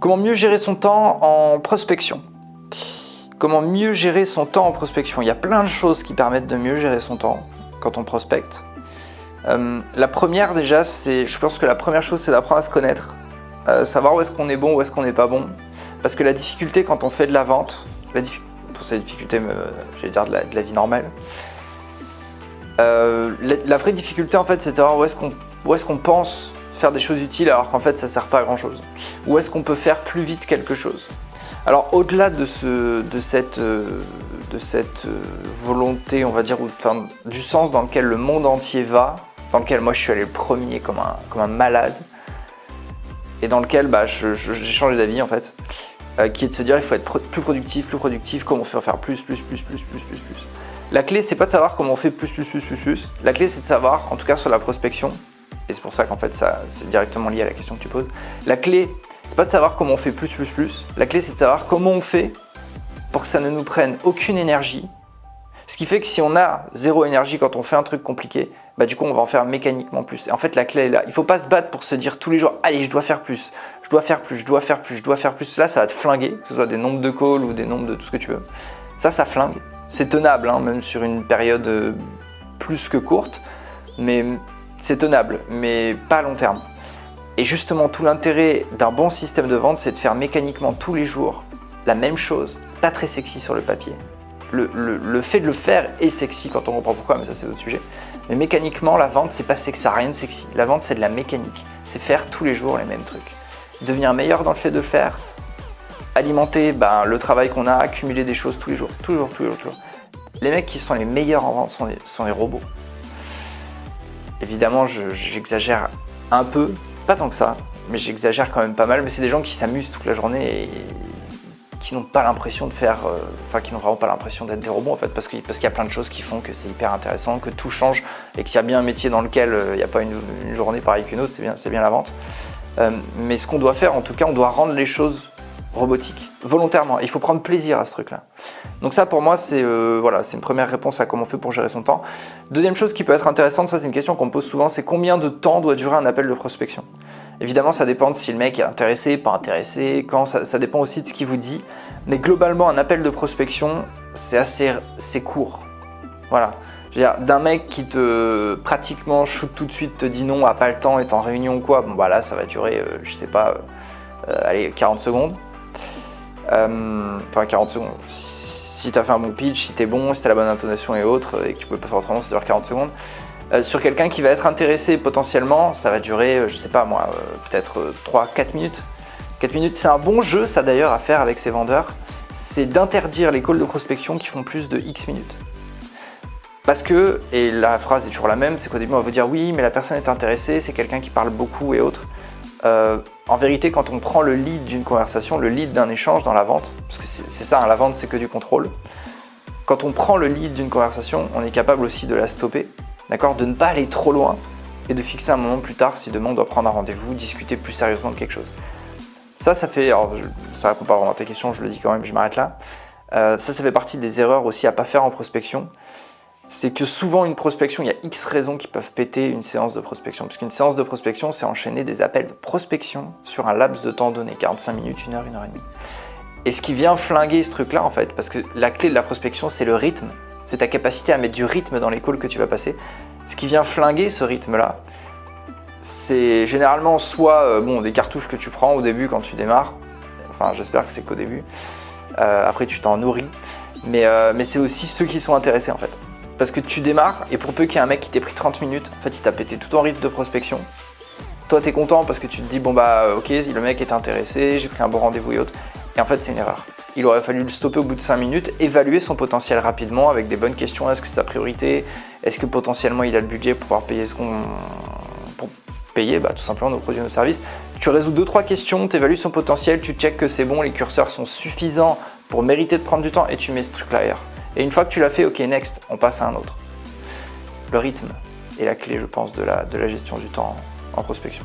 Comment mieux gérer son temps en prospection? Comment mieux gérer son temps en prospection? Il y a plein de choses qui permettent de mieux gérer son temps quand on prospecte. La première déjà, je pense que la première chose, c'est d'apprendre à se connaître, savoir où est-ce qu'on est bon, où est-ce qu'on n'est pas bon. Parce que la difficulté quand on fait de la vente, c'est la difficulté, j'allais dire de la vie normale. La vraie difficulté en fait, c'est de savoir où est-ce qu'on pense faire des choses utiles alors qu'en fait ça sert pas à grand chose. Où est-ce qu'on peut faire plus vite quelque chose. Alors au-delà de cette volonté, on va dire, enfin, du sens dans lequel le monde entier va, dans lequel moi je suis allé le premier comme un malade, et dans lequel j'ai changé d'avis en fait, qui est de se dire il faut être plus productif, comment on fait faire plus. La clé c'est pas de savoir comment on fait plus, la clé c'est de savoir, en tout cas sur la prospection, et c'est pour ça qu'en fait ça c'est directement lié à la question que tu poses, la clé c'est pas de savoir comment on fait plus, la clé c'est de savoir comment on fait pour que ça ne nous prenne aucune énergie. Ce qui fait que si on a zéro énergie quand on fait un truc compliqué, du coup on va en faire mécaniquement plus. Et en fait la clé est là. Il ne faut pas se battre pour se dire tous les jours « Allez, je dois faire plus, je dois faire plus ». Là ça va te flinguer, que ce soit des nombres de calls ou des nombres de tout ce que tu veux. Ça flingue. C'est tenable, hein, même sur une période plus que courte, mais c'est tenable, mais pas à long terme. Et justement tout l'intérêt d'un bon système de vente, c'est de faire mécaniquement tous les jours la même chose. C'est pas très sexy sur le papier. Le fait de le faire est sexy quand on comprend pourquoi, mais ça c'est d'autres sujet. Mais mécaniquement, la vente, c'est pas sexy, ça n'a rien de sexy. La vente, c'est de la mécanique. C'est faire tous les jours les mêmes trucs. Devenir meilleur dans le fait de le faire, alimenter le travail qu'on a, accumuler des choses tous les jours. Les mecs qui sont les meilleurs en vente sont les robots. Évidemment, j'exagère un peu, pas tant que ça, mais j'exagère quand même pas mal. Mais c'est des gens qui s'amusent toute la journée et qui n'ont pas l'impression de faire, qui n'ont vraiment pas l'impression d'être des robots en fait, parce qu'il y a plein de choses qui font que c'est hyper intéressant, que tout change et qu'il y a bien un métier dans lequel il n'y a pas une journée pareille qu'une autre, c'est bien la vente. Mais ce qu'on doit faire, en tout cas, on doit rendre les choses robotiques, volontairement. Il faut prendre plaisir à ce truc-là. Donc ça, pour moi, c'est une première réponse à comment on fait pour gérer son temps. Deuxième chose qui peut être intéressante, ça c'est une question qu'on me pose souvent, c'est combien de temps doit durer un appel de prospection? Évidemment, ça dépend de si le mec est intéressé, pas intéressé, ça dépend aussi de ce qu'il vous dit. Mais globalement, un appel de prospection, c'est court. Voilà. Je veux dire, d'un mec qui te pratiquement shoot tout de suite, te dit non, a pas le temps, est en réunion ou quoi, là, ça va durer, je sais pas, 40 secondes. 40 secondes. Si tu as fait un bon pitch, si tu es bon, si tu as la bonne intonation et autres, et que tu peux pas faire autrement, ça dure 40 secondes. Sur quelqu'un qui va être intéressé potentiellement, ça va durer, je sais pas moi, peut-être 3-4 minutes. 4 minutes, c'est un bon jeu ça d'ailleurs à faire avec ses vendeurs, c'est d'interdire les calls de prospection qui font plus de X minutes. Parce que, et la phrase est toujours la même, c'est qu'au début on va vous dire oui mais la personne est intéressée, c'est quelqu'un qui parle beaucoup et autres. En vérité quand on prend le lead d'une conversation, le lead d'un échange dans la vente, parce que c'est ça, hein, la vente c'est que du contrôle. Quand on prend le lead d'une conversation, on est capable aussi de la stopper. D'accord, de ne pas aller trop loin et de fixer un moment plus tard si demain on doit prendre un rendez-vous, discuter plus sérieusement de quelque chose. Ça fait, alors ça répond pas vraiment à ta question, je le dis quand même, je m'arrête là. Ça fait partie des erreurs aussi à pas faire en prospection. C'est que souvent une prospection, il y a X raisons qui peuvent péter une séance de prospection. Puisqu'une séance de prospection, c'est enchaîner des appels de prospection sur un laps de temps donné, 45 minutes, 1 heure, 1 heure et demie. Et ce qui vient flinguer ce truc-là en fait, parce que la clé de la prospection, c'est le rythme. C'est ta capacité à mettre du rythme dans les calls que tu vas passer. Ce qui vient flinguer ce rythme-là, c'est généralement soit des cartouches que tu prends au début quand tu démarres. Enfin, j'espère que c'est qu'au début. Après, tu t'en nourris. Mais c'est aussi ceux qui sont intéressés en fait. Parce que tu démarres et pour peu qu'il y ait un mec qui t'ait pris 30 minutes, en fait, il t'a pété tout ton rythme de prospection. Toi, t'es content parce que tu te dis ok, le mec est intéressé, j'ai pris un bon rendez-vous et autres. Et en fait, c'est une erreur. Il aurait fallu le stopper au bout de 5 minutes, évaluer son potentiel rapidement avec des bonnes questions. Est-ce que c'est sa priorité? Est-ce que potentiellement il a le budget pour pouvoir payer pour payer tout simplement nos produits et nos services? Tu résous 2-3 questions, tu évalues son potentiel, tu checkes que c'est bon, les curseurs sont suffisants pour mériter de prendre du temps et tu mets ce truc-là ailleurs. Et une fois que tu l'as fait, ok, next, on passe à un autre. Le rythme est la clé, je pense, de la gestion du temps en prospection.